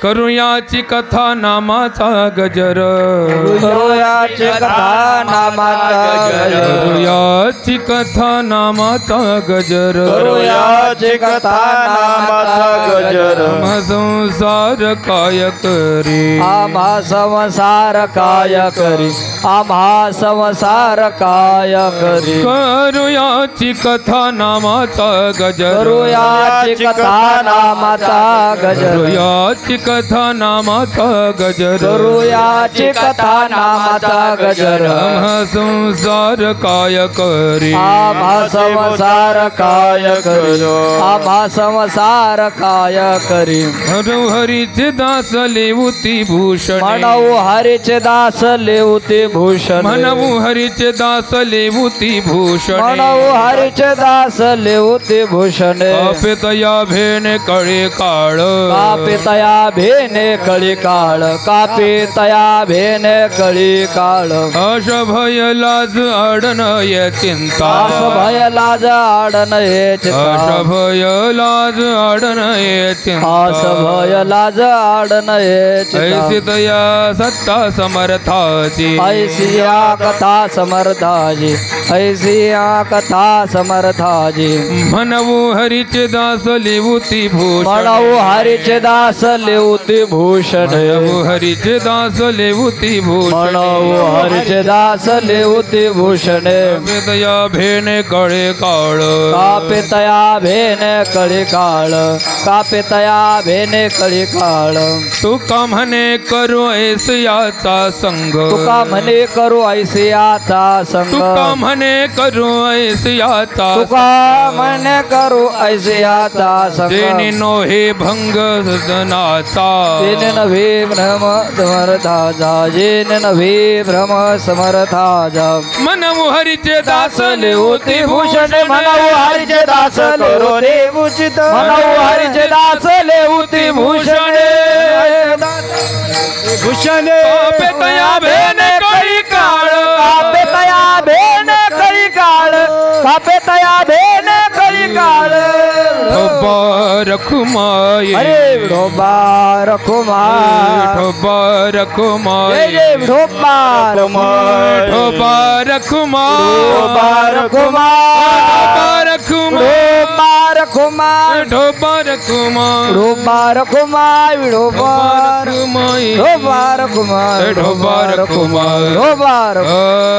करूयाची कथा नामाचा गजर करूयाची कथा नामाचा गजर करूयाची कथा नामाचा गजर करूयाची कथा नामाचा गजर आम्हा संसार काय करी आम्हा संसार काय करी आम्हा संसार काय करी करूयाची कथा नामाचा गजर करूयाची कथा नामाचा गजर करूयाची कथा नामाचा गजर करूयाची कथा नामाचा गजर आम्हा संसार काय करी आम्हा संसार काय करी आम्हा संसार काय करी हरीचे दास लेवती भूषण म्हणू हरीचे दास लेवती भूषण म्हणू हरीचे दास लेवती भूषण म्हणू हरीचे दास लेवती भूषण कापितया भेने कळे काळ कापितया भेने कळी काळ कापितया भेने कळी काळ अश भय लाज आडन ये चिंता आस भय लाज आडन हे चिंता अश भय लाज आडन ये चिंता आस भय लाज आडन हे चिंता ऐसी तया सत्ता समर्थाची ऐसिया कथा समर्थाजी ऐसिया कथा समर्थाजी म्हणू हरीचे दास लेवती भूषण म्हणू हरीचे दास लेवती भूषण म्हणू हरीचे दास लेवती भूषण म्हणू हरीचे दास लेवती भूषण कापितया भेने कळे काळ कापितया भेने कळी काळ कापितया भेने कळी काळ तुका म्हणे करू ऐसियाचा संग तुका म्हणे करू ऐसियाचा संग तुका म्हणे करू ऐसियाचा तुका म्हणे करू ऐसियाचा संग जेने नो हे भंग सदनाचा जेने नव्हे भ्रम समर्थाजा जेने नव्हे भ्रम समर्थाजा म्हणू हरीचे दास लेवती भूषण म्हणू हरीचे दास करो रे भूषित म्हणू हरीचे दास लेवती भूषण भूषण कापितया भेने कळी काळ कापितया भेने कळी काळ कापितया भेने कळी काळ रखुमाई अरे विठोबा रखुमाई ठोबा रखुमाई जय जय विठोबा रखुमाई ठोबा रखुमाई विठोबा रखुमाई रखुमाई रखुमाई ठोबा रखुमाई विठोबा रखुमाई विठोबा रखुमाई विठोबा रखुमाई ठोबा रखुमाई विठोबा रखुमाई